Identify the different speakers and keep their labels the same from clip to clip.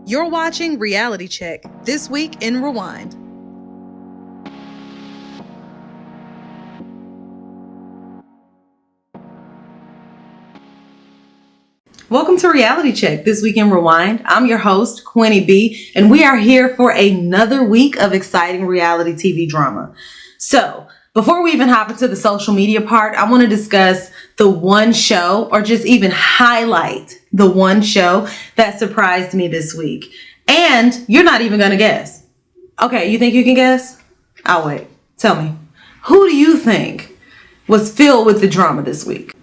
Speaker 1: You're watching Reality Check, This Week in Rewind. Welcome to Reality Check, This Week in Rewind. I'm your host, Quinny B, and we are here for another week of exciting reality TV drama. So, before we even hop into the social media part, I want to discuss the one show, or just even highlight the one show that surprised me this week. And you're not even going to guess. Okay, you think you can guess? I'll wait. Tell me. Who do you think was filled with the drama this week?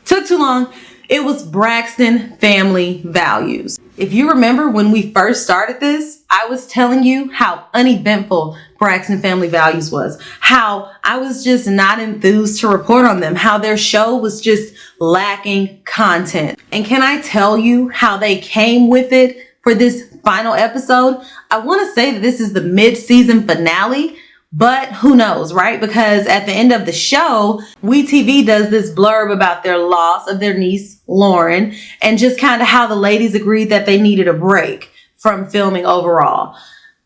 Speaker 1: Took too long. It was Braxton Family Values. If you remember when we first started this, I was telling you how uneventful Braxton Family Values was. How I was just not enthused to report on them. How their show was just lacking content. And can I tell you how they came with it for this final episode? I want to say that this is the mid-season finale. But who knows, right? Because at the end of the show, WeTV does this blurb about their loss of their niece, Lauren, and just kind of how the ladies agreed that they needed a break from filming overall.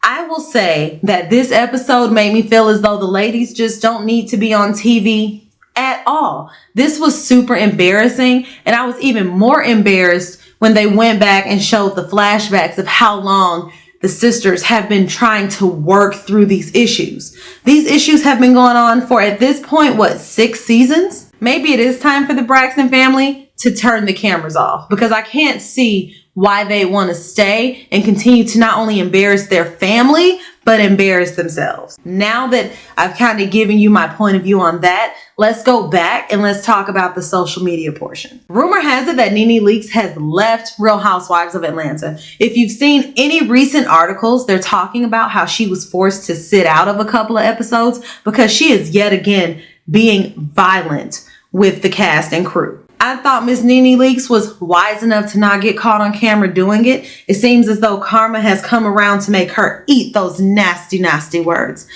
Speaker 1: I will say that this episode made me feel as though the ladies just don't need to be on TV at all. This was super embarrassing, and I was even more embarrassed when they went back and showed the flashbacks of how long the sisters have been trying to work through these issues. These issues have been going on for, at this point, 6 seasons? Maybe it is time for the Braxton family to turn the cameras off, because I can't see why they want to stay and continue to not only embarrass their family, but embarrass themselves. Now that I've kind of given you my point of view on that, let's go back and let's talk about the social media portion. Rumor has it that Nene Leakes has left Real Housewives of Atlanta. If you've seen any recent articles, they're talking about how she was forced to sit out of a couple of episodes because she is yet again being violent with the cast and crew. I thought Miss Nene Leakes was wise enough to not get caught on camera doing it. It seems as though karma has come around to make her eat those nasty, nasty words.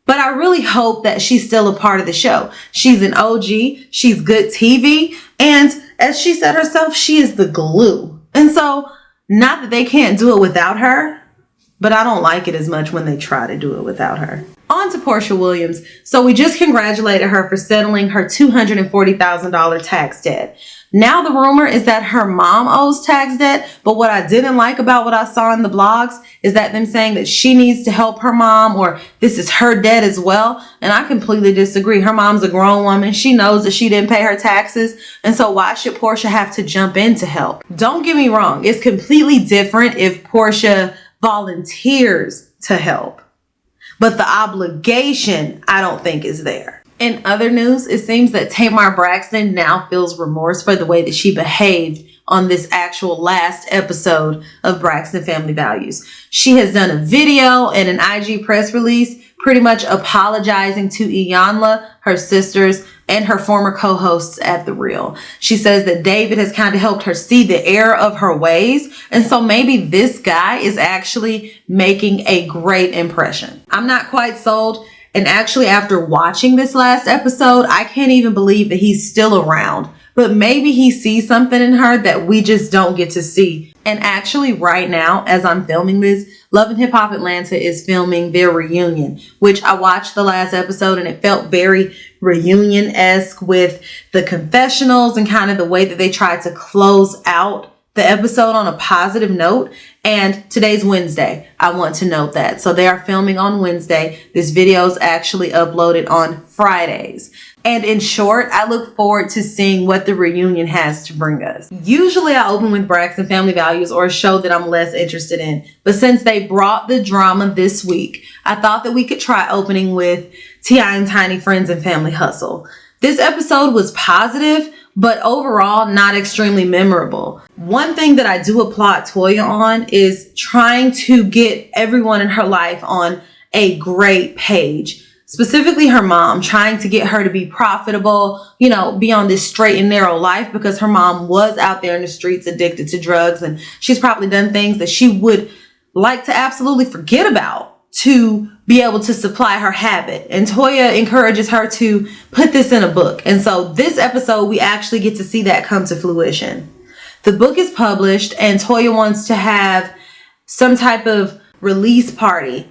Speaker 1: But I really hope that she's still a part of the show. She's an OG, she's good TV, and as she said herself, she is the glue. And so, not that they can't do it without her, but I don't like it as much when they try to do it without her. On to Portia Williams. So we just congratulated her for settling her $240,000 tax debt. Now the rumor is that her mom owes tax debt, but what I didn't like about what I saw in the blogs is that them saying that she needs to help her mom, or this is her debt as well. And I completely disagree. Her mom's a grown woman. She knows that she didn't pay her taxes. And so why should Portia have to jump in to help? Don't get me wrong. It's completely different if Portia volunteers to help. But the obligation, I don't think, is there. In other news, it seems that Tamar Braxton now feels remorse for the way that she behaved on this actual last episode of Braxton Family Values. She has done a video and an IG press release pretty much apologizing to Iyanla, her sisters, and her former co-hosts at The Real. She says that David has kind of helped her see the error of her ways. And so maybe this guy is actually making a great impression. I'm not quite sold. And actually, after watching this last episode, I can't even believe that he's still around. But maybe he sees something in her that we just don't get to see. And actually, right now, as I'm filming this, Love and Hip Hop Atlanta is filming their reunion, which I watched the last episode and it felt very reunion-esque with the confessionals and kind of the way that they tried to close out the episode on a positive note. And today's Wednesday. I want to note that. So they are filming on Wednesday. This video is actually uploaded on Fridays. And in short, I look forward to seeing what the reunion has to bring us. Usually I open with Braxton Family Values or a show that I'm less interested in. But since they brought the drama this week, I thought that we could try opening with T.I. and Tiny Friends and Family Hustle. This episode was positive, but overall not extremely memorable. One thing that I do applaud Toya on is trying to get everyone in her life on a great page. Specifically her mom, trying to get her to be profitable, be on this straight and narrow life, because her mom was out there in the streets addicted to drugs, and she's probably done things that she would like to absolutely forget about to be able to supply her habit. And Toya encourages her to put this in a book. And so this episode, we actually get to see that come to fruition. The book is published and Toya wants to have some type of release party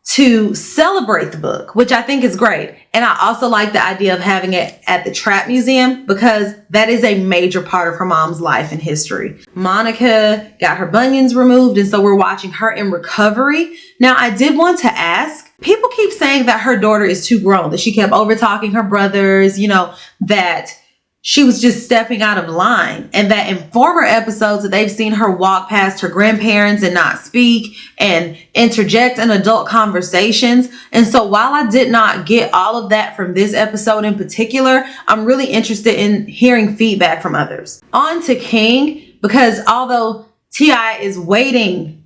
Speaker 1: to celebrate the book, which I think is great. And I also like the idea of having it at the Trap Museum because that is a major part of her mom's life and history. Monica got her bunions removed, and so we're watching her in recovery. Now, I did want to ask, people keep saying that her daughter is too grown, that she kept over talking her brothers, that she was just stepping out of line, and that in former episodes that they've seen her walk past her grandparents and not speak and interject in adult conversations. And so while I did not get all of that from this episode in particular, I'm really interested in hearing feedback from others. On to King, because although T.I. is waiting,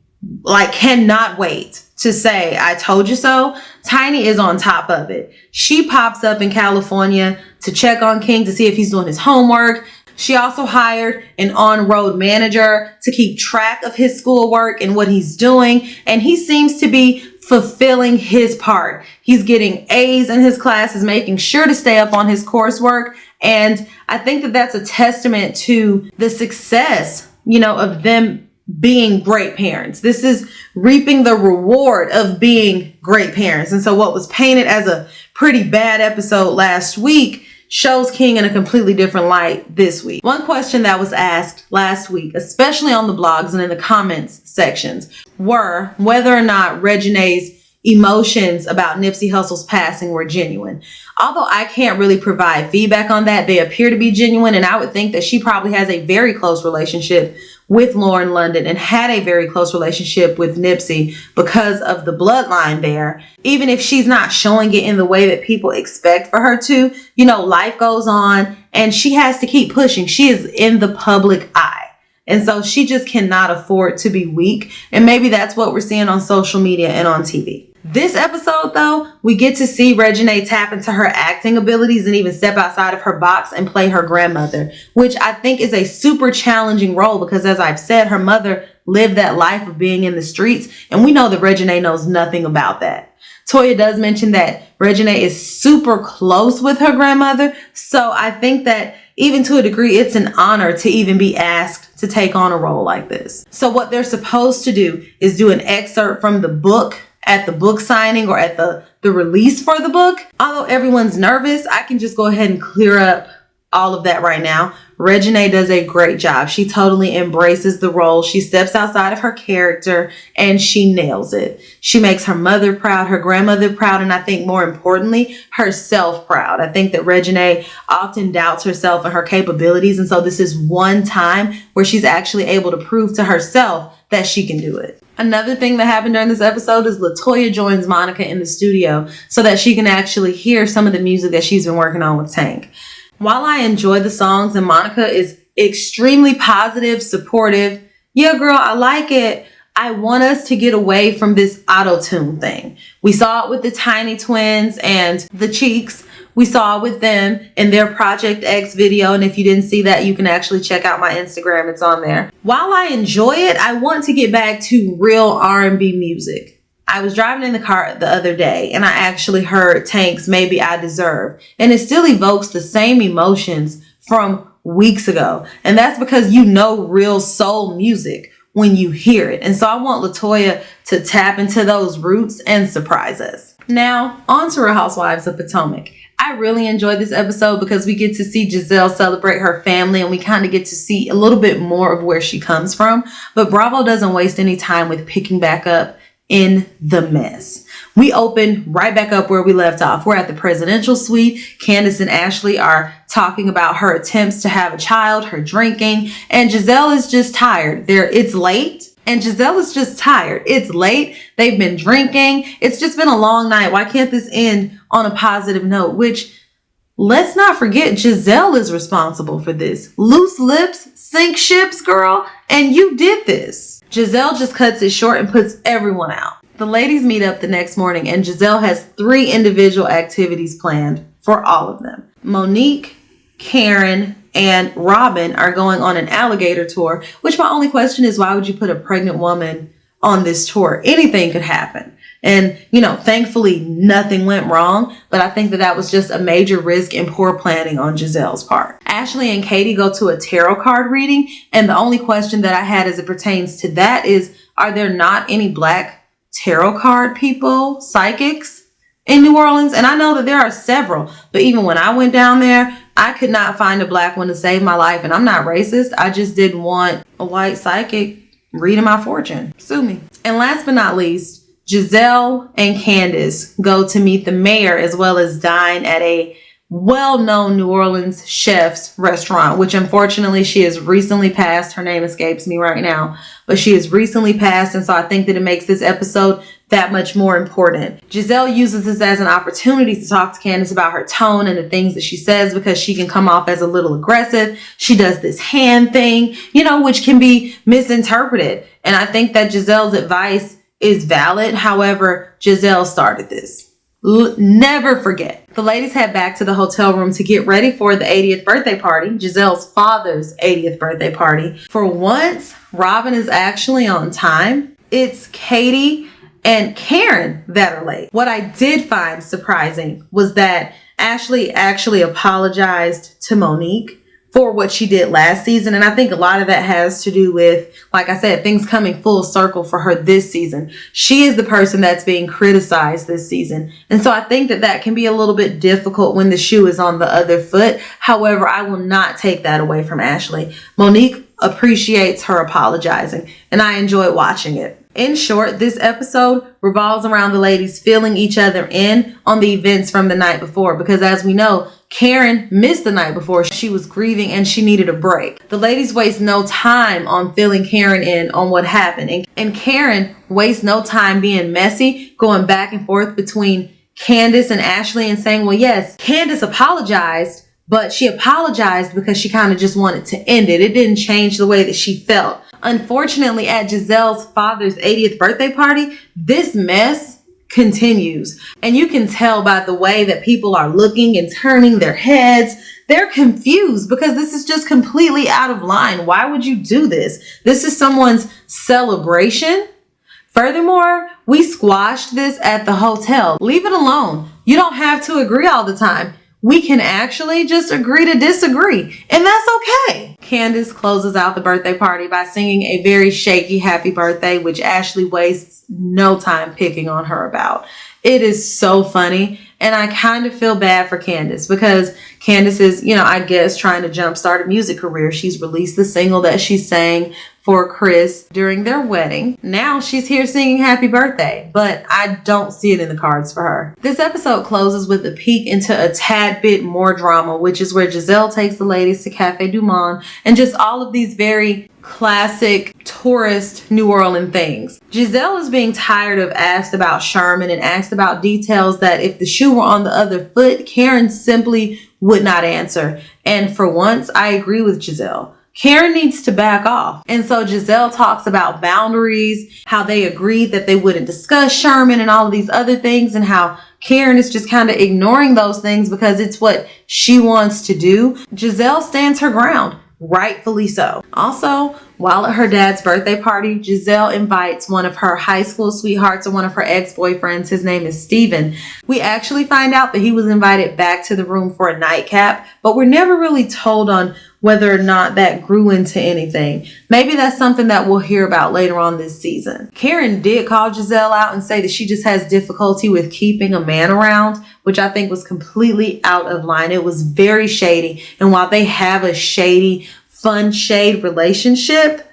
Speaker 1: cannot wait to say, I told you so, Tiny is on top of it. She pops up in California to check on King to see if he's doing his homework. She also hired an on-road manager to keep track of his schoolwork and what he's doing. And he seems to be fulfilling his part. He's getting A's in his classes, making sure to stay up on his coursework. And I think that that's a testament to the success, of them being great parents. This is reaping the reward of being great parents. And so what was painted as a pretty bad episode last week shows King in a completely different light this week. One question that was asked last week, especially on the blogs and in the comments sections, were whether or not Regine's emotions about Nipsey Hussle's passing were genuine. Although I can't really provide feedback on that, they appear to be genuine, and I would think that she probably has a very close relationship with Lauren London and had a very close relationship with Nipsey because of the bloodline there. Even if she's not showing it in the way that people expect for her to, life goes on and she has to keep pushing. She is in the public eye. And so she just cannot afford to be weak. And maybe that's what we're seeing on social media and on TV. This episode, though, we get to see Regine tap into her acting abilities and even step outside of her box and play her grandmother, which I think is a super challenging role because, as I've said, her mother lived that life of being in the streets, and we know that Regine knows nothing about that. Toya does mention that Regine is super close with her grandmother, so I think that even to a degree, it's an honor to even be asked to take on a role like this. So what they're supposed to do is do an excerpt from the book at the book signing or at the release for the book. Although everyone's nervous, I can just go ahead and clear up all of that right now. Regine does a great job. She totally embraces the role. She steps outside of her character and she nails it. She makes her mother proud, her grandmother proud, and I think more importantly, herself proud. I think that Regine often doubts herself and her capabilities, and so this is one time where she's actually able to prove to herself that she can do it. Another thing that happened during this episode is LaToya joins Monica in the studio so that she can actually hear some of the music that she's been working on with Tank. While I enjoy the songs and Monica is extremely positive, supportive, yeah, girl, I like it, I want us to get away from this auto-tune thing. We saw it with the Tiny Twins and the Cheeks. We saw it with them in their Project X video. And if you didn't see that, you can actually check out my Instagram. It's on there. While I enjoy it, I want to get back to real R&B music. I was driving in the car the other day and I actually heard Tank's Maybe I Deserve. And it still evokes the same emotions from weeks ago. And that's because real soul music when you hear it. And so I want LaToya to tap into those roots and surprise us. Now, on to Real Housewives of Potomac. I really enjoyed this episode because we get to see Giselle celebrate her family and we kind of get to see a little bit more of where she comes from. But Bravo doesn't waste any time with picking back up in the mess. We open right back up where we left off. We're at the presidential suite. Candiace and Ashley are talking about her attempts to have a child, her drinking, and Giselle is just tired. It's late. And Giselle is just tired. It's late. They've been drinking. It's just been a long night. Why can't this end on a positive note? Which, let's not forget, Giselle is responsible for this. Loose lips sink ships, girl. And you did this. Giselle just cuts it short and puts everyone out. The ladies meet up the next morning and Giselle has 3 individual activities planned for all of them. Monique, Karen, and Robin are going on an alligator tour, which my only question is, why would you put a pregnant woman on this tour. Anything could happen. And, thankfully nothing went wrong, but I think that was just a major risk and poor planning on Giselle's part. Ashley and Katie go to a tarot card reading, and the only question that I had as it pertains to that is, are there not any Black tarot card people, psychics in New Orleans? And I know that there are several, but even when I went down there, I could not find a Black one to save my life. And I'm not racist. I just didn't want a white psychic reading my fortune. Sue me. And last but not least, Giselle and Candiace go to meet the mayor as well as dine at a well-known New Orleans chef's restaurant, which unfortunately she has recently passed. Her name escapes me right now, but she has recently passed. And so I think that it makes this episode that much more important. Giselle uses this as an opportunity to talk to Candiace about her tone and the things that she says, because she can come off as a little aggressive. She does this hand thing, which can be misinterpreted. And I think that Giselle's advice is valid. However, Giselle started this. Never forget. The ladies head back to the hotel room to get ready for the 80th birthday party, Giselle's father's 80th birthday party. For once, Robin is actually on time. It's Katie and Karen that are late. What I did find surprising was that Ashley actually apologized to Monique for what she did last season. And I think a lot of that has to do with, like I said, things coming full circle for her this season. She is the person that's being criticized this season. And so I think that can be a little bit difficult when the shoe is on the other foot. However, I will not take that away from Ashley. Monique appreciates her apologizing, and I enjoy watching it. In short, this episode revolves around the ladies filling each other in on the events from the night before, because as we know, Karen missed the night before. She was grieving and she needed a break. The ladies waste no time on filling Karen in on what happened. And Karen wastes no time being messy, going back and forth between Candiace and Ashley and saying, well, yes, Candiace apologized, but she apologized because she kind of just wanted to end it. It didn't change the way that she felt. Unfortunately, at Giselle's father's 80th birthday party, this mess continues. And you can tell by the way that people are looking and turning their heads. They're confused because this is just completely out of line. Why would you do this? This is someone's celebration. Furthermore, we squashed this at the hotel. Leave it alone. You don't have to agree all the time. We can actually just agree to disagree, and that's okay. Candiace closes out the birthday party by singing a very shaky happy birthday, which Ashley wastes no time picking on her about. It is so funny, and I kind of feel bad for Candiace because Candiace is, I guess, trying to jumpstart a music career. She's released the single that she sang for Chris during their wedding. Now she's here singing happy birthday, but I don't see it in the cards for her. This episode closes with a peek into a tad bit more drama, which is where Giselle takes the ladies to Cafe Du Monde and just all of these very classic tourist New Orleans things. Giselle is being tired of asked about Sherman and asked about details that if the shoe were on the other foot, Karen simply would not answer. And for once, I agree with Giselle. Karen needs to back off. And so Giselle talks about boundaries, how they agreed that they wouldn't discuss Sherman and all of these other things, and how Karen is just kind of ignoring those things because it's what she wants to do. Giselle stands her ground. Rightfully so. Also, while at her dad's birthday party, Giselle invites one of her high school sweethearts and one of her ex-boyfriends. His name is Steven. We actually find out that he was invited back to the room for a nightcap, but we're never really told on whether or not that grew into anything. Maybe that's something that we'll hear about later on this season. Karen did call Giselle out and say that she just has difficulty with keeping a man around, which I think was completely out of line. It was very shady. And while they have a shady, fun shade relationship,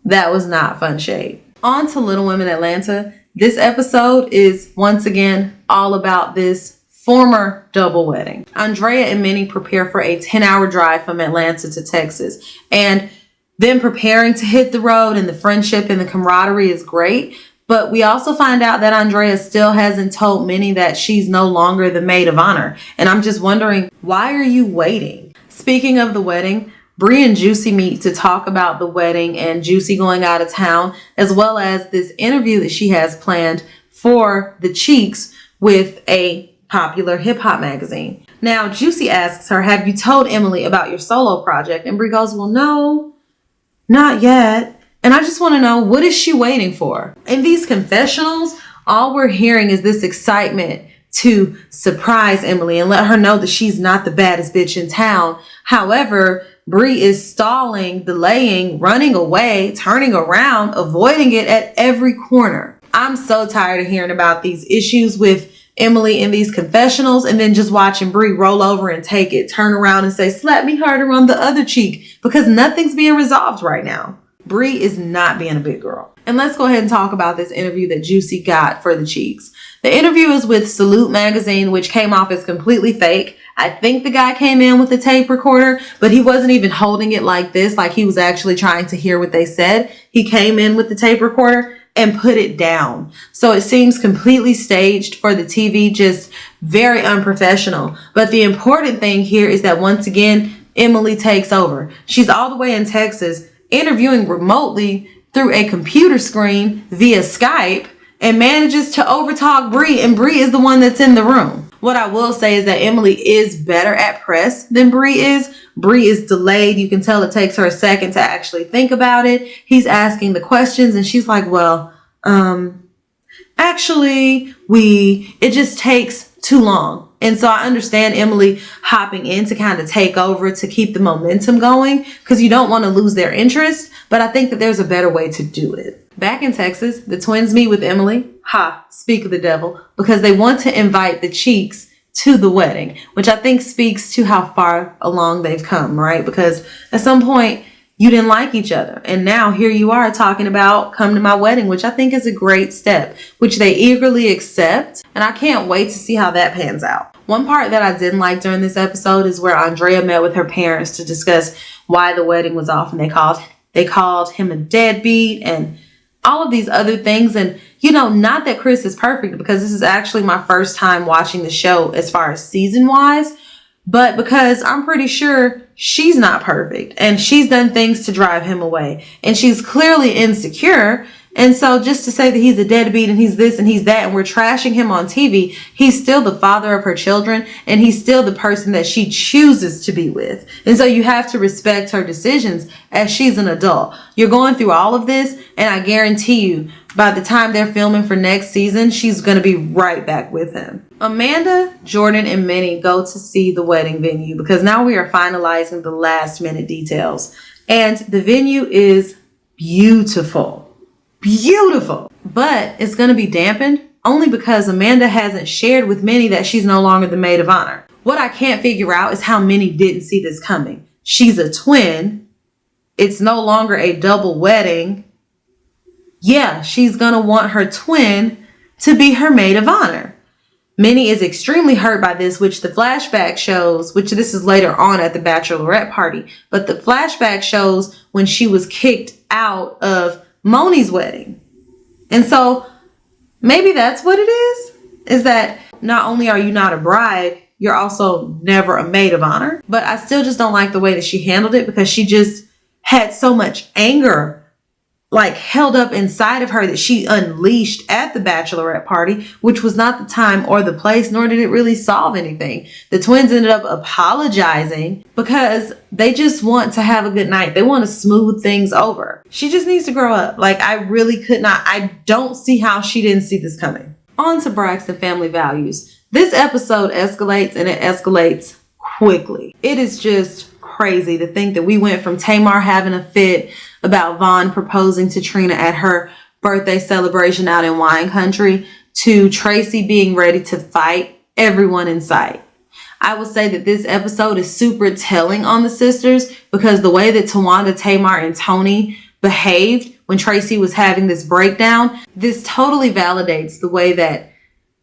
Speaker 1: that was not fun shade. On to Little Women Atlanta. This episode is once again all about this former double wedding. Andrea and Minnie prepare for a 10-hour drive from Atlanta to Texas, and them preparing to hit the road, and the friendship and the camaraderie is great. But we also find out that Andrea still hasn't told Minnie that she's no longer the maid of honor. And I'm just wondering, why are you waiting? Speaking of the wedding, Bree and Juicy meet to talk about the wedding and Juicy going out of town, as well as this interview that she has planned for the Cheeks with a popular hip hop magazine. Now, Juicy asks her, have you told Emily about your solo project? And Bree goes, well, no, not yet. And I just want to know, what is she waiting for? In these confessionals, all we're hearing is this excitement to surprise Emily and let her know that she's not the baddest bitch in town. However, Bree is stalling, delaying, running away, turning around, avoiding it at every corner. I'm so tired of hearing about these issues with Emily in these confessionals and then just watching Bree roll over and take it, turn around and say, slap me harder on the other cheek, because nothing's being resolved right now. Bree is not being a big girl. And let's go ahead and talk about this interview that Juicy got for the cheeks. The interview is with Salute magazine, which came off as completely fake. I think the guy came in with a tape recorder, but he wasn't even holding it like this, like he was actually trying to hear what they said. He came in with the tape recorder and put it down. So it seems completely staged for the TV, just very unprofessional. But the important thing here is that once again, Emily takes over. She's all the way in Texas, interviewing remotely through a computer screen via Skype, and manages to overtalk Bree, and Bree is the one that's in the room. What I will say is that Emily is better at press than Bree is. Bree is delayed. You can tell it takes her a second to actually think about it. He's asking the questions and she's like, well, actually, it just takes too long. And so I understand Emily hopping in to kind of take over to keep the momentum going, because you don't want to lose their interest. But I think that there's a better way to do it. Back in Texas, the twins meet with Emily. Speak of the devil, because they want to invite the Cheeks to the wedding, which I think speaks to how far along they've come, right? Because at some point you didn't like each other, and now here you are talking about come to my wedding, which I think is a great step, which they eagerly accept. And I can't wait to see how that pans out. One part that I didn't like during this episode is where Andrea met with her parents to discuss why the wedding was off, and they called him a deadbeat and all of these other things. And, not that Chris is perfect, because this is actually my first time watching the show as far as season wise, but because I'm pretty sure she's not perfect and she's done things to drive him away, and she's clearly insecure. And so just to say that he's a deadbeat and he's this and he's that, and we're trashing him on TV, he's still the father of her children, and he's still the person that she chooses to be with. And so you have to respect her decisions as she's an adult. You're going through all of this, and I guarantee you, by the time they're filming for next season, she's going to be right back with him. Amanda, Jordan, and Minnie go to see the wedding venue, because now we are finalizing the last minute details. And the venue is beautiful. Beautiful. But it's going to be dampened only because Amanda hasn't shared with Minnie that she's no longer the maid of honor. What I can't figure out is how Minnie didn't see this coming. She's a twin. It's no longer a double wedding. Yeah, she's going to want her twin to be her maid of honor. Minnie is extremely hurt by this, which the flashback shows, which this is later on at the bachelorette party, but the flashback shows when she was kicked out of Moni's wedding. And so maybe that's what it is that not only are you not a bride, you're also never a maid of honor. But I still just don't like the way that she handled it, because she just had so much anger held up inside of her that she unleashed at the bachelorette party, which was not the time or the place, nor did it really solve anything. The twins ended up apologizing because they just want to have a good night. They want to smooth things over. She just needs to grow up. I don't see how she didn't see this coming. On to Braxton family values. This episode escalates, and it escalates quickly. It is just crazy to think that we went from Tamar having a fit about Vaughn proposing to Trina at her birthday celebration out in wine country to Traci being ready to fight everyone in sight. I will say that this episode is super telling on the sisters, because the way that Tawanda, Tamar, and Tony behaved when Traci was having this breakdown, this totally validates the way that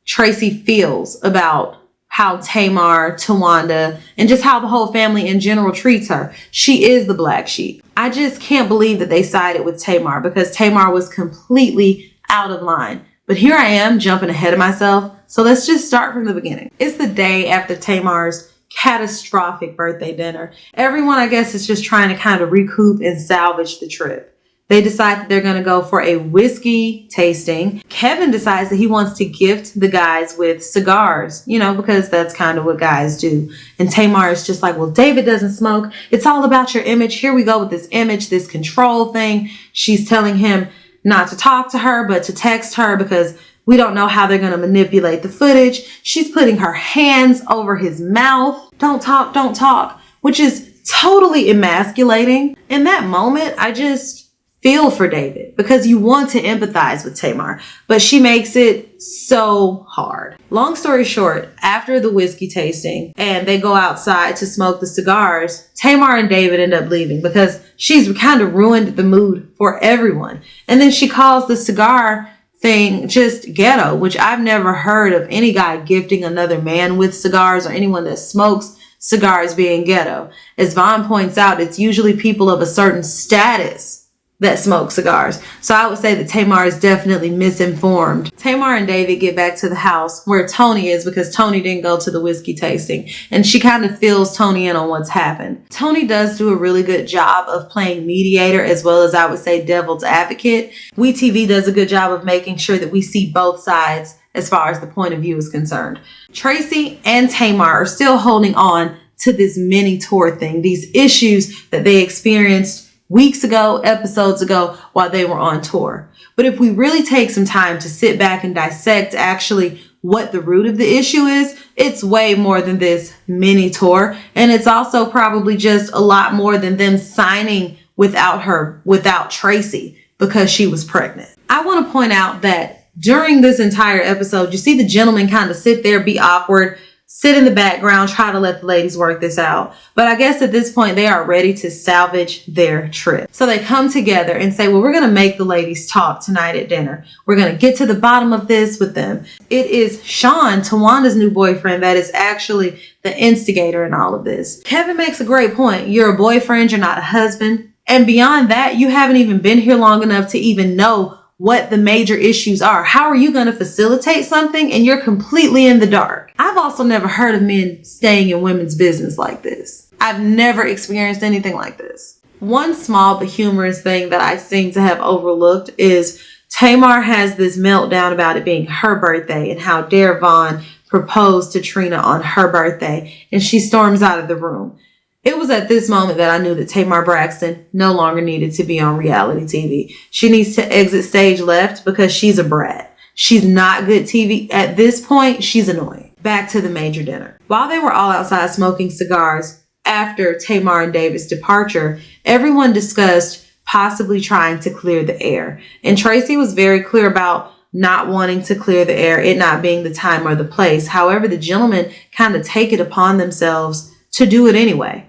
Speaker 1: Traci feels about how Tamar, Tawanda, and just how the whole family in general treats her. She is the black sheep. I just can't believe that they sided with Tamar, because Tamar was completely out of line. But here I am jumping ahead of myself. So let's just start from the beginning. It's the day after Tamar's catastrophic birthday dinner. Everyone, I guess, is just trying to kind of recoup and salvage the trip. They decide that they're going to go for a whiskey tasting. Kevin decides that he wants to gift the guys with cigars, because that's kind of what guys do. And Tamar is just like, well, David doesn't smoke. It's all about your image. Here we go with this image, this control thing. She's telling him not to talk to her, but to text her because we don't know how they're going to manipulate the footage. She's putting her hands over his mouth. Don't talk, which is totally emasculating. In that moment, I just feel for David because you want to empathize with Tamar, but she makes it so hard. Long story short, after the whiskey tasting and they go outside to smoke the cigars, Tamar and David end up leaving because she's kind of ruined the mood for everyone. And then she calls the cigar thing just ghetto, which I've never heard of any guy gifting another man with cigars or anyone that smokes cigars being ghetto. As Vaughn points out, it's usually people of a certain status that smoke cigars. So I would say that Tamar is definitely misinformed. Tamar and David get back to the house where Tony is because Tony didn't go to the whiskey tasting. And she kind of fills Tony in on what's happened. Tony does do a really good job of playing mediator as well as I would say devil's advocate. WeTV does a good job of making sure that we see both sides as far as the point of view is concerned. Traci and Tamar are still holding on to this mini tour thing, these issues that they experienced weeks ago, episodes ago, while they were on tour. But if we really take some time to sit back and dissect actually what the root of the issue is, it's way more than this mini tour. And it's also probably just a lot more than them signing without Traci because she was pregnant. I want to point out that during this entire episode, you see the gentleman kind of sit there, be awkward, sit in the background, try to let the ladies work this out. But I guess at this point, they are ready to salvage their trip. So they come together and say, well, we're going to make the ladies talk tonight at dinner. We're going to get to the bottom of this with them. It is Sean, Tawanda's new boyfriend, that is actually the instigator in all of this. Kevin makes a great point. You're a boyfriend, you're not a husband. And beyond that, you haven't even been here long enough to even know what the major issues are. How are you going to facilitate something and you're completely in the dark? I've also never heard of men staying in women's business like this. I've never experienced anything like this. One small but humorous thing that I seem to have overlooked is Tamar has this meltdown about it being her birthday and how dare Vaughn proposed to Trina on her birthday, and she storms out of the room. It was at this moment that I knew that Traci Braxton no longer needed to be on reality TV. She needs to exit stage left because she's a brat. She's not good TV. At this point, she's annoying. Back to the major dinner. While they were all outside smoking cigars after Tamar and David's departure, everyone discussed possibly trying to clear the air. And Traci was very clear about not wanting to clear the air, it not being the time or the place. However, the gentlemen kind of take it upon themselves to do it anyway.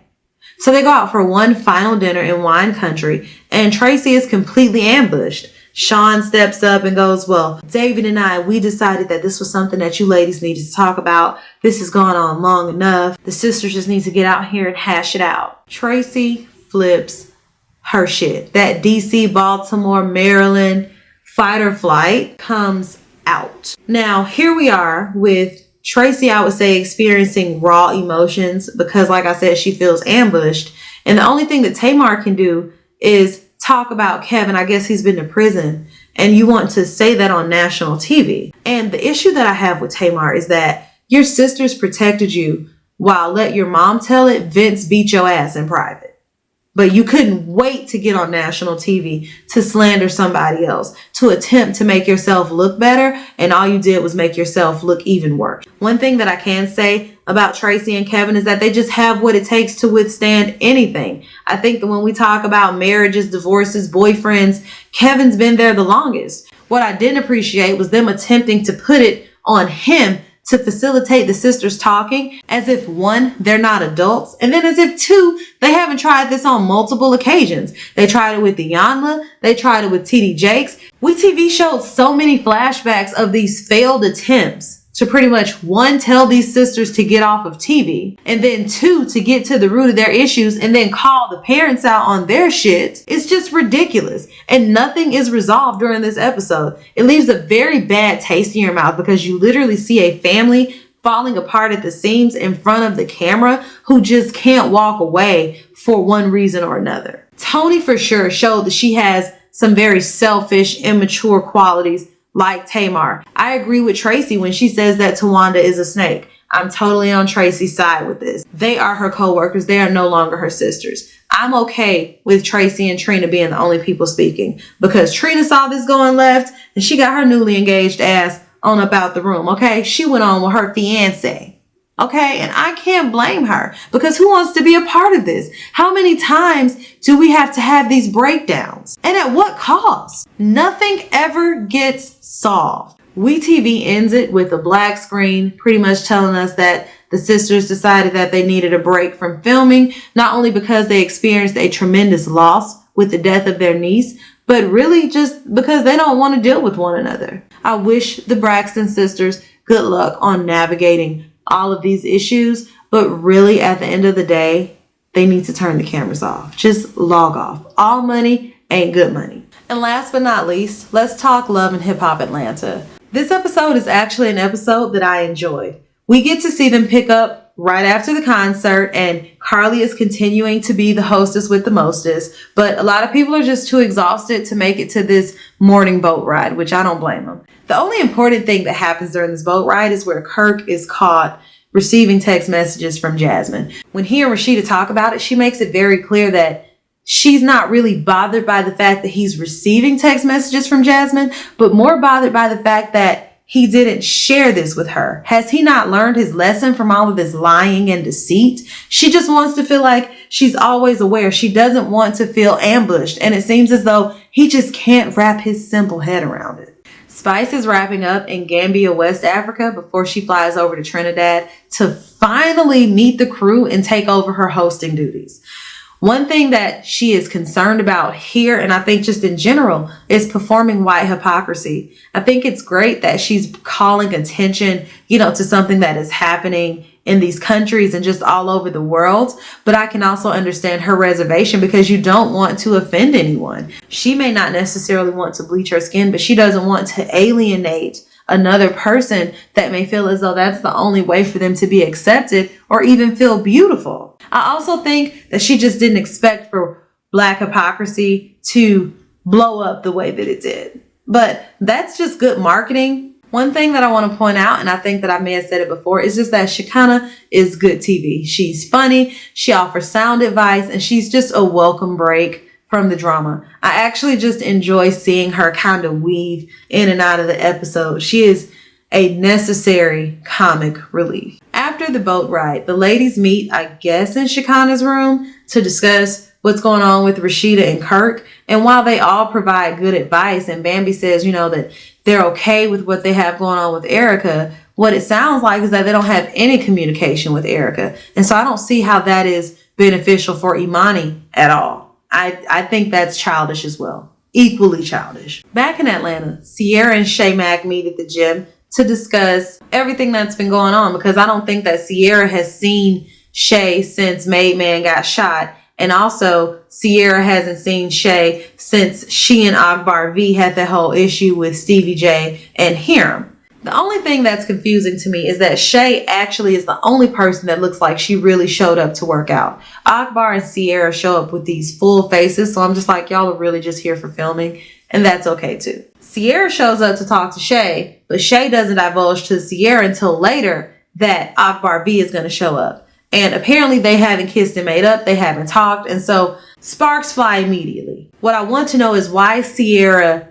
Speaker 1: So they go out for one final dinner in wine country, and Traci is completely ambushed. Sean steps up and goes, well, David and I, we decided that this was something that you ladies needed to talk about. This has gone on long enough. The sisters just need to get out here and hash it out. Traci flips her shit. That DC, Baltimore, Maryland fight or flight comes out. Now, here we are with Traci, I would say, experiencing raw emotions because, like I said, she feels ambushed. And the only thing that Tamar can do is talk about Kevin. I guess he's been to prison. And you want to say that on national TV. And the issue that I have with Tamar is that your sisters protected you while let your mom tell it, Vince beat your ass in private. But you couldn't wait to get on national TV to slander somebody else, to attempt to make yourself look better, and all you did was make yourself look even worse. One thing that I can say about Traci and Kevin is that they just have what it takes to withstand anything. I think that when we talk about marriages, divorces, boyfriends, Kevin's been there the longest. What I didn't appreciate was them attempting to put it on him to facilitate the sisters talking, as if one, they're not adults, and then as if two, they haven't tried this on multiple occasions. They tried it with Iyanla, they tried it with TD Jakes. WeTV showed so many flashbacks of these failed attempts to pretty much one, tell these sisters to get off of TV, and then two, to get to the root of their issues and then call the parents out on their shit. It's just ridiculous. And nothing is resolved during this episode. It leaves a very bad taste in your mouth because you literally see a family falling apart at the seams in front of the camera who just can't walk away for one reason or another. Tony for sure showed that she has some very selfish, immature qualities like Tamar. I agree with Traci when she says that Tawanda is a snake. I'm totally on Traci's side with this. They are her co-workers. They are no longer her sisters. I'm okay with Traci and Trina being the only people speaking because Trina saw this going left and she got her newly engaged ass on up out the room, okay? She went on with her fiance, okay? And I can't blame her because who wants to be a part of this? How many times do we have to have these breakdowns? And at what cost? Nothing ever gets solved. WeTV ends it with a black screen pretty much telling us that the sisters decided that they needed a break from filming, not only because they experienced a tremendous loss with the death of their niece, but really just because they don't want to deal with one another. I wish the Braxton sisters good luck on navigating all of these issues, but really at the end of the day, they need to turn the cameras off. Just log off. All money ain't good money. And last but not least, let's talk Love and Hip Hop Atlanta. This episode is actually an episode that I enjoyed. We get to see them pick up right after the concert, and Carly is continuing to be the hostess with the mostest, but a lot of people are just too exhausted to make it to this morning boat ride, which I don't blame them. The only important thing that happens during this boat ride is where Kirk is caught receiving text messages from Jasmine. When he and Rashida talk about it, she makes it very clear that she's not really bothered by the fact that he's receiving text messages from Jasmine, but more bothered by the fact that he didn't share this with her. Has he not learned his lesson from all of this lying and deceit? She just wants to feel like she's always aware. She doesn't want to feel ambushed. And it seems as though he just can't wrap his simple head around it. Spice is wrapping up in Gambia, West Africa before she flies over to Trinidad to finally meet the crew and take over her hosting duties. One thing that she is concerned about here, and I think just in general, is performing white hypocrisy. I think it's great that she's calling attention, to something that is happening in these countries and just all over the world. But I can also understand her reservation because you don't want to offend anyone. She may not necessarily want to bleach her skin, but she doesn't want to alienate another person that may feel as though that's the only way for them to be accepted or even feel beautiful. I also think that she just didn't expect for black hypocrisy to blow up the way that it did. But that's just good marketing. One thing that I want to point out, and I think that I may have said it before, is just that Shekinah is good TV. She's funny, she offers sound advice, and she's just a welcome break from the drama. I actually just enjoy seeing her kind of weave in and out of the episode. She is a necessary comic relief. After the boat ride, the ladies meet, I guess, in Shekinah's room to discuss what's going on with Rashida and Kirk. And while they all provide good advice, and Bambi says, that they're okay with what they have going on with Erica, what it sounds like is that they don't have any communication with Erica. And so I don't see how that is beneficial for Imani at all. I think that's childish as well. Equally childish. Back in Atlanta, Sierra and Shay Mack meet at the gym to discuss everything that's been going on, because I don't think that Sierra has seen Shay since Made Man got shot. And also Sierra hasn't seen Shay since she and Akbar V had the whole issue with Stevie J and Hiram. The only thing that's confusing to me is that Shay actually is the only person that looks like she really showed up to work out. Akbar and Sierra show up with these full faces, so I'm just like, y'all are really just here for filming, and that's okay too. Sierra shows up to talk to Shay, but Shay doesn't divulge to Sierra until later that Akbar V is going to show up. And apparently they haven't kissed and made up, they haven't talked, and so sparks fly immediately. What I want to know is why Sierra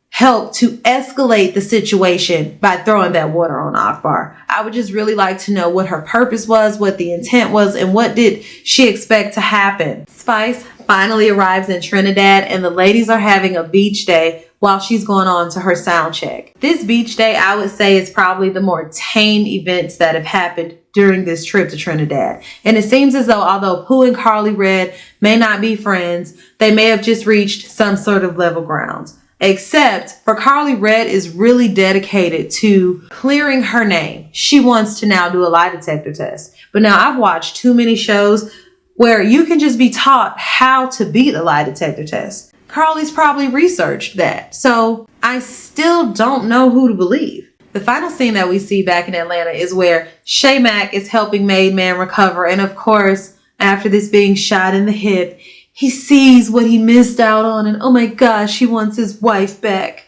Speaker 1: helped to escalate the situation by throwing that water on Akbar. I would just really like to know what her purpose was, what the intent was, and what did she expect to happen. Spice finally arrives in Trinidad, and the ladies are having a beach day while she's going on to her sound check. This beach day, I would say, is probably the more tame events that have happened during this trip to Trinidad. And it seems as though although Pooh and Carly Red may not be friends, they may have just reached some sort of level ground. Except for Carly Red is really dedicated to clearing her name. She wants to now do a lie detector test. But now I've watched too many shows where you can just be taught how to beat a lie detector test. Carly's probably researched that. So I still don't know who to believe. The final scene that we see back in Atlanta is where Shay Mack is helping Made Man recover. And of course, after this being shot in the hip, he sees what he missed out on and oh my gosh, he wants his wife back.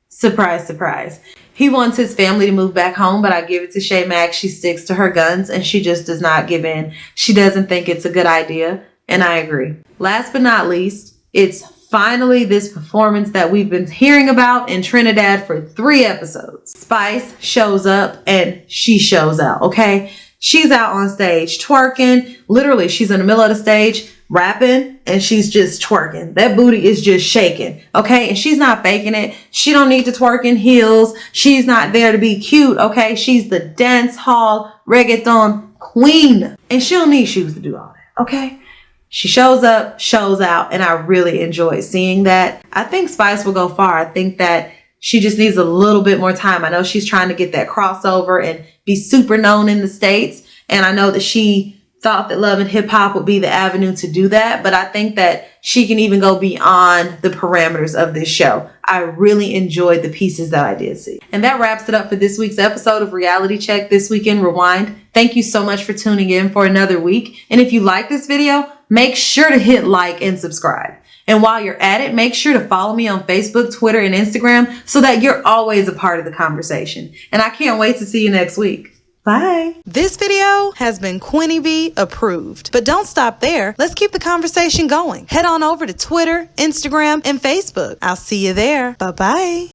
Speaker 1: Surprise, surprise. He wants his family to move back home, but I give it to Shay Max. She sticks to her guns and she just does not give in. She doesn't think it's a good idea, and I agree. Last but not least, it's finally this performance that we've been hearing about in Trinidad for 3 episodes. Spice shows up and she shows out, okay? She's out on stage twerking. Literally, she's in the middle of the stage rapping and she's just twerking. That booty is just shaking, okay? And she's not faking it. She don't need to twerk in heels. She's not there to be cute, okay? She's the dance hall reggaeton queen and she don't need shoes to do all that, okay? She shows up, shows out, and I really enjoy seeing that. I think Spice will go far. I think that she just needs a little bit more time. I know she's trying to get that crossover and be super known in the States. And I know that she thought that Love and Hip Hop would be the avenue to do that. But I think that she can even go beyond the parameters of this show. I really enjoyed the pieces that I did see. And that wraps it up for this week's episode of Reality Check This Weekend Rewind. Thank you so much for tuning in for another week. And if you like this video, make sure to hit like and subscribe. And while you're at it, make sure to follow me on Facebook, Twitter, and Instagram so that you're always a part of the conversation. And I can't wait to see you next week. Bye. This video has been Quinny B approved. But don't stop there. Let's keep the conversation going. Head on over to Twitter, Instagram, and Facebook. I'll see you there. Bye-bye.